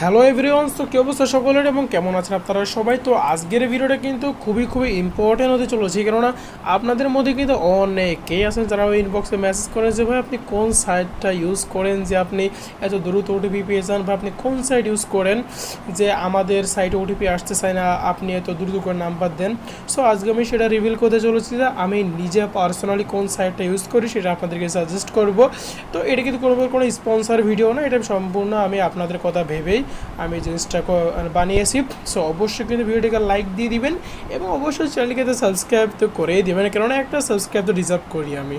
Hello everyone, তো কী অবস্থা সকলের এবং কেমন আছেন আপনারা সবাই। তো আজকের ভিডিওটা কিন্তু খুবই ইম্পর্টেন্ট হতে চলেছে, কেননা আপনাদের মধ্যে কিন্তু অনেকেই আছেন যারা ওই ইনবক্সে মেসেজ করেন যে ভাই আপনি কোন সাইটটা ইউজ করেন যে আপনি এত দ্রুত ওটিপি পেয়ে যান, বা আপনি কোন সাইট ইউজ করেন যে আমাদের সাইটে ওটিপি আসতে চায় না, আপনি এত দ্রুত করে নাম্বার দেন। সো আজকে আমি সেটা রিভিল করতে চলেছি যে আমি নিজে পার্সোনালি কোন সাইটটা ইউজ করি সেটা আপনাদেরকে সাজেস্ট করব। তো এটা কিন্তু কোনো স্পন্সর ভিডিও না, এটা সম্পূর্ণ আমি আপনাদের কথা ভেবেই আমি জিনিসটা বানিয়েছি। সো অবশ্যই কিন্তু ভিডিওটিকে লাইক দিয়ে দিবেন এবং অবশ্যই চ্যানেলকে তো সাবস্ক্রাইব তো করেই দেবেন, কেননা একটা সাবস্ক্রাইব তো ডিজার্ভ করি আমি।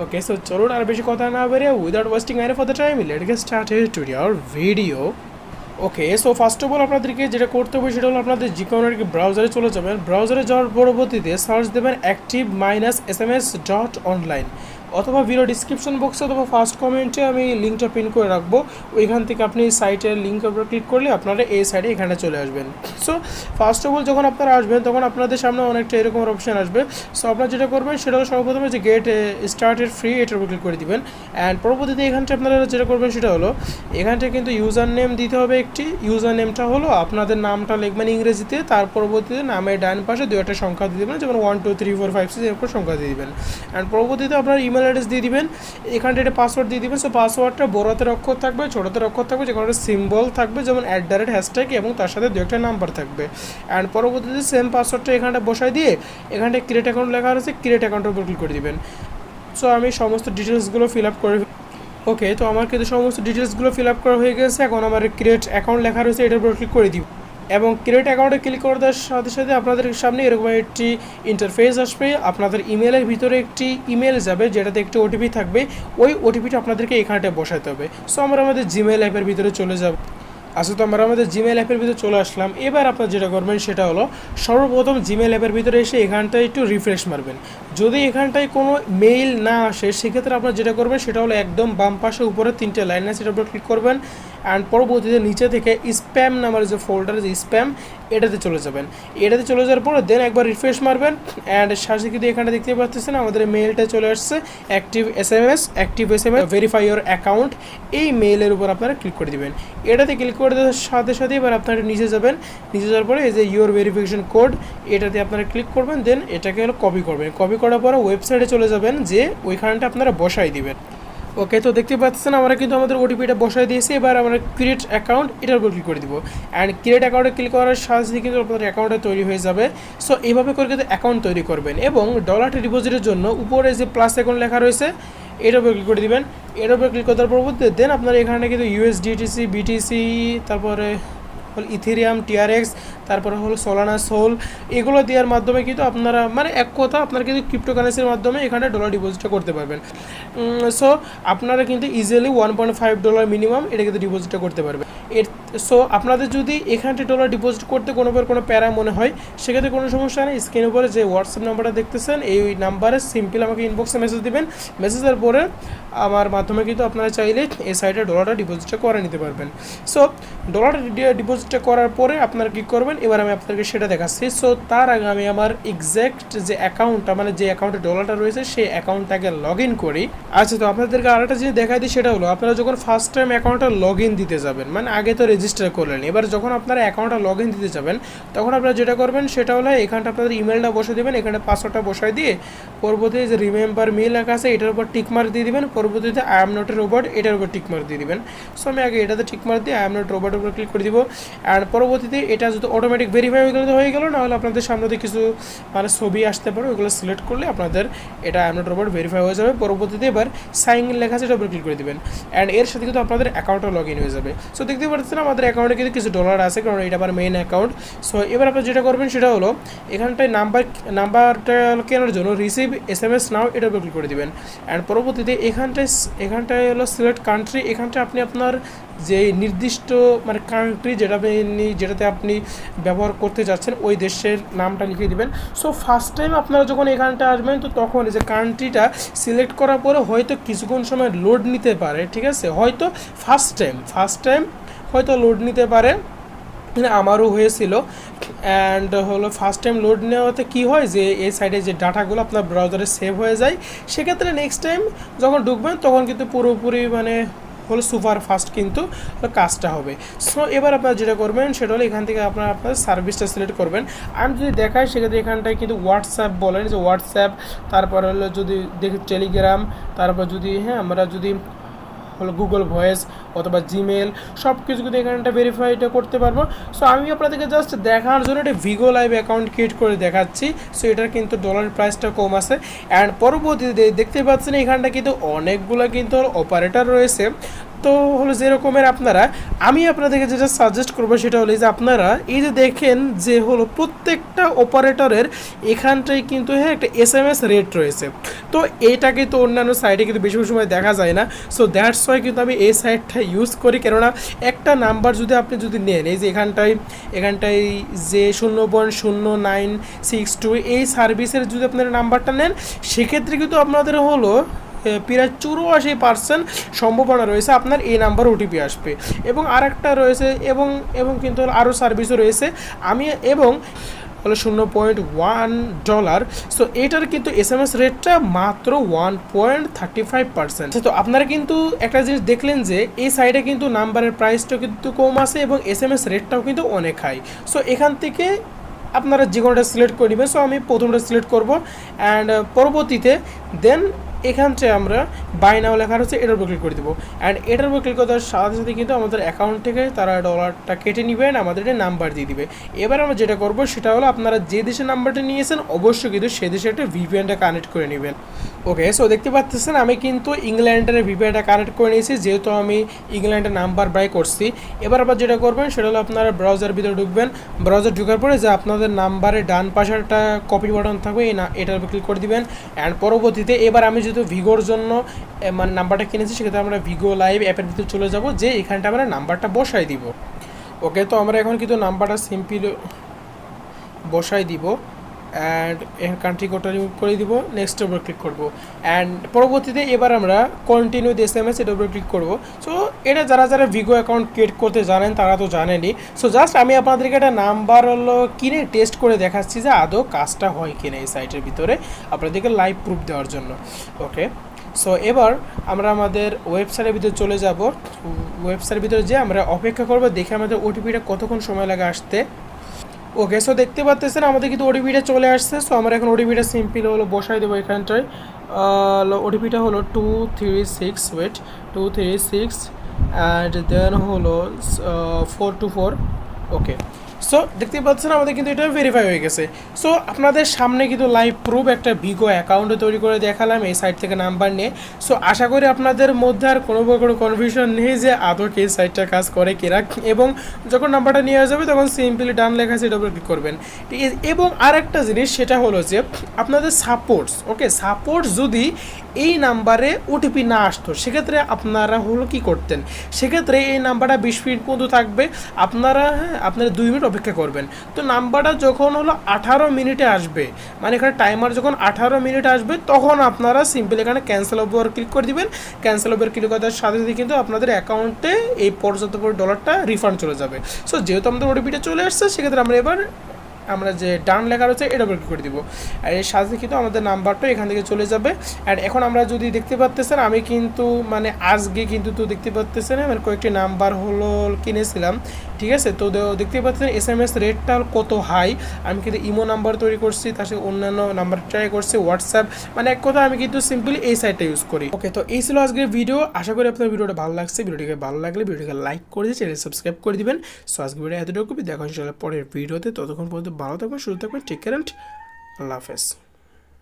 ওকে, সো চলুন আর বেশি কথা না বেরিয়ে without wasting any for the time let's get started to our video. Okay, so first of all আপনাদেরকে যেটা করতে হবে সেটা হলো আপনাদের যে কোনো একটা ব্রাউজারে চলে যাবেন। ব্রাউজারে যাওয়ার পরবর্তীতে সার্চ দেবেন active-sms.online, অথবা ভিডিও ডিসক্রিপশন বক্সে অথবা ফার্স্ট কমেন্টে আমি লিঙ্কটা পিন করে রাখবো। ওইখান থেকে আপনি সাইটের লিঙ্কের উপর ক্লিক করলে আপনারা এই সাইটে এখানে চলে আসবেন। সো ফার্স্ট অফ অল যখন আপনারা আসবেন তখন আপনাদের সামনে অনেকটা এরকম অপশান আসবে। সো আপনারা যেটা করবেন সেটা হলো সর্বপ্রথমে যে গেট স্টার্টেড ফ্রি এটার উপর ক্লিক করে দিবেন। অ্যান্ড পরবর্তীতে এখানটা আপনারা যেটা করবেন সেটা হলো এখানটা কিন্তু ইউজার নেম দিতে হবে একটি। ইউজার নেমটা হলো আপনাদের নামটা লিখবেন ইংরেজিতে, তার পরবর্তীতে নামের ডান পাশে দু একটা সংখ্যা দিয়ে দেবেন, যেমন 1 2 3 4 5 6 এরকম সংখ্যা দিয়ে দেবেন। অ্যান্ড পরবর্তীতে আপনার ইমেল অ্যাড্রেস দিয়ে দিবেন, এখানটা একটা পাসওয়ার্ড দিয়ে দিবেন। সো পাসওয়ার্ডটা বড়হাতের অক্ষর থাকবে, ছোটোতে অক্ষর থাকবে, যে কোনো একটা সিম্বল থাকবে যেমন @, এবং তার সাথে দু একটা নাম্বার থাকবে। অ্যান্ড পরবর্তীতে সেম পাসওয়ার্ডটা এখানটা বসাই দিয়ে এখানটা ক্রিয়েট অ্যাকাউন্ট লেখা আছে, ক্রিয়েট অ্যাকাউন্টের উপর ক্লিক করে দিবেন। সো আমি সমস্ত ডিটেলসগুলো ফিল আপ করে ওকে, তো আমার কিন্তু সমস্ত ডিটেলসগুলো ফিল আপ করা হয়ে গেছে। এখন আমার ক্রিয়েট অ্যাকাউন্ট লেখা রয়েছে, এটার উপর ক্লিক করে দিব এবং ক্রিয়েট অ্যাকাউন্টে ক্লিক করে দেওয়ার সাথে সাথে আপনাদের সামনে এরকম একটি ইন্টারফেস আসবে। আপনাদের ইমেলের ভিতরে একটি ইমেল যাবে যেটাতে একটি ওটিপি থাকবে, ওই ওটিপিটা আপনাদেরকে এখানটায় বসাতে হবে। সো আমরা আমাদের জিমেল অ্যাপের ভিতরে চলে যাব। আচ্ছা, তো আমরা আমাদের জিমেল অ্যাপের ভিতরে চলে আসলাম। এবার আপনার যেটা করবেন সেটা হলো সর্বপ্রথম জিমেল অ্যাপের ভিতরে এসে এখানটায় একটু রিফ্রেশ মারবেন। যদি এখানটায় কোনো মেইল না আসে সেক্ষেত্রে আপনার যেটা করবেন সেটা হলো একদম বাম পাশে উপরে 3টে লাইন আছে, সেটার উপর ক্লিক করবেন। অ্যান্ড পরবর্তীতে নিচে থেকে স্প্যাম নামের যে ফোল্ডার, যে স্প্যাম, এটাতে চলে যাবেন। এটাতে চলে যাওয়ার পরে দেন একবার রিফ্রেশ মারবেন। অ্যান্ড সাথে কিন্তু এখানে দেখতে পাচ্ছেন আমাদের মেইলটা চলে আসছে, active S M S verify your account. এই মেইলের উপর আপনারা ক্লিক করে দেবেন। এটাতে ক্লিক করে দেওয়ার সাথে সাথে এবার আপনারা নিচে যাবেন। নিচে যাওয়ার পরে এই যে ইউর ভেরিফিকেশন কোড, এটাতে আপনারা ক্লিক করবেন। দেন এটাকে হলো কপি করবেন। কপি করার পরে ওয়েবসাইটে চলে যাবেন, যে ওইখানটা আপনারা বসাই দিবেন। ওকে, তো দেখতে পাচ্ছেন আমরা কিন্তু আমাদের ওটিপিটা বসাই দিয়েছি। এবার আমরা ক্রিয়েট অ্যাকাউন্ট এটার উপর ক্লিক করে দিব। অ্যান্ড ক্রিয়েট অ্যাকাউন্টে ক্লিক করার সাথে কিন্তু আপনাদের অ্যাকাউন্টটা তৈরি হয়ে যাবে। সো এইভাবে করে কিন্তু অ্যাকাউন্ট তৈরি করবেন এবং ডলারটা ডিপোজিটের জন্য উপরে যে প্লাস অ্যাকাউন্ট লেখা রয়েছে এটার উপর ক্লিক করে দিবেন। এটার উপর ক্লিক করার পরবর্তীতে দেন আপনার এখানে কিন্তু USDTC, BTC, তারপরে হল ইথেরিয়াম, TRX, তারপরে হলো সোলানা, সোল, এগুলো দেওয়ার মাধ্যমে কিন্তু আপনারা মানে এক কথা আপনারা কিন্তু ক্রিপ্টোকারেন্সির মাধ্যমে এখানে ডলার ডিপোজিটটা করতে পারবেন। সো আপনারা কিন্তু ইজিলি $1.5 মিনিমাম এটা কিন্তু ডিপোজিটটা করতে পারবেন। সো আপনাদের যদি এখানটা ডলার ডিপোজিট করতে কোনো প্যারা মনে হয় সেক্ষেত্রে কোনো সমস্যা নেই। স্ক্রিনের উপরে যে হোয়াটসঅ্যাপ নাম্বারটা দেখতেছেন এই নাম্বারে সিম্পল আমাকে ইনবক্সে মেসেজ দেবেন। মেসেজের পরে আমার মাধ্যমে কিন্তু আপনারা চাইলে এই সাইটে ডলারটা ডিপোজিটটা করে নিতে পারবেন। সো ডলার ডিপোজিটটা করার পরে আপনারা কী করবেন এবার আমি আপনাদেরকে সেটা দেখাচ্ছি। সো তার আগে আমি আমার এক্স্যাক্ট যে অ্যাকাউন্টটা মানে যে অ্যাকাউন্টে ডলারটা রয়েছে সেই অ্যাকাউন্টটাকে লগ ইন করি। আচ্ছা, তো আপনাদেরকে আরেকটা জিনিস দেখাই দিই, সেটা হলো আপনারা যখন ফার্স্ট টাইম অ্যাকাউন্টটা লগ ইন দিতে যাবেন, মানে আগে তো রেজিস্টার করলেন, এবার যখন আপনারা অ্যাকাউন্টটা লগ ইন দিতে যাবেন তখন আপনারা যেটা করবেন সেটা হলো এখানটা আপনাদের ইমেলটা বসে দেবেন, এখানে পাসওয়ার্ডটা বসাই দিয়ে পরবর্তীতে যে রিমেম্বার মি লেখা আছে এটার উপর টিকমার্ক দিয়ে দিবেন। পরবর্তীতে I am not a robot এটার উপর টিকমার্ক দিয়ে দিবেন। সো আমি আগে এটাতে টিকমার্ক দিয়ে আই এম নট রোবটের উপর ক্লিক করে দিব। অ্যান্ড পরবর্তীতে এটা যদি অটোমেটিক ভেরিফাই হয়ে গেল, নাহলে আপনাদের সামনে দিয়ে কিছু মানে ছবি আসতে পারে, ওইগুলো সিলেক্ট করলে আপনাদের এটা I am not robot verify হয়ে যাবে। পরবর্তীতে এবার সাইন ইন লেখা আছে এটার উপর ক্লিক করে দেবেন। অ্যান্ড এর সাথে কিন্তু আপনাদের অ্যাকাউন্টটা লগ ইন হয়ে যাবে। সো দেখতে পাচ্ছেন আমাদের অ্যাকাউন্টে কিন্তু কিছু ডলার আছে, কারণ এটা আমার মেইন অ্যাকাউন্ট। সো এবার আপনারা যেটা করবেন সেটা হলো এখানটায় নাম্বারটা কেনার জন্য রিসিভ SMS নাও এটার উপর ক্লিক করে দেবেন। অ্যান্ড পরবর্তীতে এখানটায় হলো সিলেক্ট কান্ট্রি, এখানটায় আপনি আপনার যে নির্দিষ্ট মানে কান্ট্রি যেটাতে আপনি ব্যবহার করতে যাচ্ছেন ওই দেশের নামটা লিখে দেবেন। সো ফার্স্ট টাইম আপনারা যখন এখানটা আসবেন তো তখন যে কান্ট্রিটা সিলেক্ট করার পরে হয়তো কিছুক্ষণ সময় লোড নিতে পারে, ঠিক আছে, হয়তো ফার্স্ট টাইম হয়তো লোড নিতে পারে, আমারও হয়েছিল। অ্যান্ড হলো ফার্স্ট টাইম লোড নেওয়াতে কী হয় যে এই সাইডে যে ডাটাগুলো আপনার ব্রাউজারে সেভ হয়ে যায়, সেক্ষেত্রে নেক্সট টাইম যখন ঢুকবেন তখন কিন্তু পুরোপুরি মানে হলো সুপার ফাস্ট কিন্তু কাজটা হবে। সো এবার আপনারা যেটা করবেন সেটা হলো এখান থেকে আপনারা আপনার সার্ভিসটা সিলেক্ট করবেন। আমি যদি দেখাই সেক্ষেত্রে এখানটায় কিন্তু হোয়াটসঅ্যাপ বলেন, যে হোয়াটসঅ্যাপ, তারপর হলো যদি দেখি টেলিগ্রাম, তারপর যদি আমরা যদি হলো গুগল ভয়েস অথবা জিমেল সব কিছু কিন্তু এখানটা ভেরিফাইটা করতে পারবো। সো আমি আপনাদেরকে জাস্ট দেখার জন্য একটা ভিগো লাইভ অ্যাকাউন্ট ক্রিয়েট করে দেখাচ্ছি। সো এটার কিন্তু ডলার প্রাইসটা কম আছে। অ্যান্ড পরবর্তীতে দেখতে পাচ্ছেন এখানটা কিন্তু অনেকগুলো কিন্তু অপারেটর রয়েছে। তো হলো যেরকমের আপনারা, আমি আপনাদেরকে যেটা সাজেস্ট করবো সেটা হলো যে আপনারা এই যে দেখেন যে হলো প্রত্যেকটা অপারেটরের এখানটায় কিন্তু একটা SMS রেট রয়েছে। তো এইটা কিন্তু অন্যান্য সাইটে কিন্তু বেশি সময় দেখা যায় না। সো দ্যাটস ওয়াই কিন্তু আমি এই সাইটটা ইউজ করি, কেননা একটা নাম্বার আপনি যদি নেন, এই যে এখানটায় যে 0.0962 এই সার্ভিসের যদি আপনার নাম্বারটা নেন, সেক্ষেত্রে কিন্তু আপনাদের হলো প্রায় 84% সম্ভাবনা রয়েছে আপনার এই নাম্বার ওটিপি আসবে। এবং আরেকটা রয়েছে এবং কিন্তু আরও সার্ভিসও রয়েছে এবং হলো $0.1। সো এটার কিন্তু SMS রেটটা মাত্র 1.35%। তো আপনারা কিন্তু একটা জিনিস দেখলেন যে এই সাইডে কিন্তু নাম্বারের প্রাইসটাও কিন্তু কম আছে এবং SMS রেটটাও কিন্তু অনেক হাই। সো এখান থেকে আপনারা যে কোনোটা সিলেক্ট করে নেবেন। সো আমি প্রথমটা সিলেক্ট করব অ্যান্ড পরবর্তীতে দেন এখানটায় আমরা বাই নাও লেখা হচ্ছে এটার উপর ক্লিক করে দেবো। অ্যান্ড এটার উপর ক্লিক করার সাথে সাথে কিন্তু আমাদের অ্যাকাউন্ট থেকে তারা ডলারটা কেটে নেবেন, আমাদের একটা নাম্বার দিয়ে দিবে। এবার আমরা যেটা করবো সেটা হলো আপনারা যে দেশের নাম্বারটা নিয়েছেন অবশ্যই কিন্তু সে দেশে একটা VPNটা কানেক্ট করে নেবেন। ওকে, সো দেখতে পাচ্ছেন আমি কিন্তু ইংল্যান্ডের VPNটা কানেক্ট করে নিয়েছি, যেহেতু আমি ইংল্যান্ডের নাম্বার বাই করছি। এবার আবার যেটা করবেন সেটা হলো আপনারা ব্রাউজার ভিতরে ঢুকবেন। ব্রাউজার ঢুকার পরে যে আপনাদের নাম্বারের ডান পাশে একটা কপি বাটন থাকবে, এটার উপর ক্লিক করে দিবেন। অ্যান্ড পরবর্তীতে এবার আমি যেহেতু ভিগোর জন্য মানে নাম্বারটা কিনেছি, সেক্ষেত্রে আমরা ভিগো লাইভ অ্যাপের ভিতরে চলে যাব, যে এখানটা আমরা নাম্বারটা বসাই দিব। ওকে, তো আমরা এখন কিন্তু নাম্বারটা সিম্পলি বসাই দিব অ্যান্ড এর কান্ট্রি কোডটা রিমুভ করে দিব, নেক্সটের উপর ক্লিক করব। অ্যান্ড পরবর্তীতে এবার আমরা কন্টিনিউ দি SMS এটার উপর ক্লিক করব। সো এটা যারা ভিগো অ্যাকাউন্ট ক্রিয়েট করতে জানেন তারা তো জানেনই। সো জাস্ট আমি আপনাদেরকে একটা নাম্বার হলো কিনে টেস্ট করে দেখাচ্ছি যে আদৌ কাজটা হয় কিনা এই সাইটের ভিতরে, আপনাদেরকে লাইভ প্রুফ দেওয়ার জন্য। ওকে, সো এবার আমরা আমাদের ওয়েবসাইটের ভিতরে চলে যাব। ওয়েবসাইটের ভিতরে যে আমরা অপেক্ষা করব দেখে আমাদের ওটিপিটা কতক্ষণ সময় লাগে আসতে। ওকে, সো দেখতে পাচ্ছেন আমাদের কিন্তু ওটিপিটা চলে আসছে। সো আমরা এখন ওটিপিটা সিম্পল হলো বসাই দেবো এখানটায়। ওটিপিটা হলো 236, ওয়েট 236 অ্যান্ড দেন হলো 424। ওকে, সো দেখতে পাচ্ছেন আমাদের কিন্তু এটা ভেরিফাই হয়ে গেছে। সো আপনাদের সামনে কিন্তু লাইভ প্রুফ একটা ভিগো অ্যাকাউন্ট তৈরি করে দেখালাম এই সাইট থেকে নাম্বার নিয়ে। সো আশা করি আপনাদের মধ্যে আর কোনো কনফিউশন নেই যে আদৌ কি এই সাইটটা কাজ করে কিনা। এবং যখন নাম্বারটা নিয়ে যাবে তখন সিম্পলি ডান লেখা আছে এটার উপর ক্লিক করবেন। ঠিক আছে, এবং আরেকটা জিনিস সেটা হলো যে আপনাদের সাপোর্টস যদি এই নাম্বারে ওটিপি না আসতো, সেক্ষেত্রে আপনারা হলো কি করতেন, সেক্ষেত্রে এই নাম্বারটা 20 মিনিট পর্যন্ত থাকবে। আপনারা 2 মিনিট অপেক্ষা করবেন। তো নাম্বারটা যখন হলো 18 মিনিটে আসবে, মানে এখানে টাইমার যখন 18 মিনিট আসবে, তখন আপনারা সিম্পলি এখানে ক্যান্সেল ওভার ক্লিক করে দিবেন। ক্যান্সেল ওভার ক্লিক করার সাথে সাথে কিন্তু আপনাদের অ্যাকাউন্টে এই পর্যন্ত ডলারটা রিফান্ড চলে যাবে। সো যেহেতু আমাদের ওটিপিটা চলে আসছে, সেক্ষেত্রে আমরা যে ডান লেখা রয়েছে এটা উপর ক্লিক করে দিব। আর এর সাথে কিন্তু আমাদের নাম্বারটা এখান থেকে চলে যাবে। আর এখন আমরা যদি দেখতে পাচ্তেছেন আমি কিন্তু মানে আজকে কিন্তু তো দেখতে পাচ্তেছেন আমি কয়েকটি নাম্বার হলো কিনেছিলাম। ঠিক আছে, তো দেখতে পাচ্ছেন SMS রেটটা কত হাই। আমি কিন্তু ইমো নাম্বার তৈরি করছি, তার সাথে অন্যান্য নাম্বার ট্রাই করছি, হোয়াটসঅ্যাপ, মানে এক কথা আমি কিন্তু সিম্পলি এই সাইটটা ইউজ করি। ওকে, তো এই ছিল আজকের ভিডিও। আশা করি আপনার ভিডিওটা ভালো লাগছে। ভিডিওটিকে ভালো লাগলে ভিডিওটিকে লাইক করে দিয়ে চ্যানেল সাবস্ক্রাইব করে দিবেন। সো আজকের ভিডিও এতটুকু, দেখা হচ্ছে পরের ভিডিওতে। ততক্ষণ পর্যন্ত ভালো থাকবেন, সুস্থ থাকবেন, টেক কেয়ার অ্যান্ড আল্লাহ হাফেজ।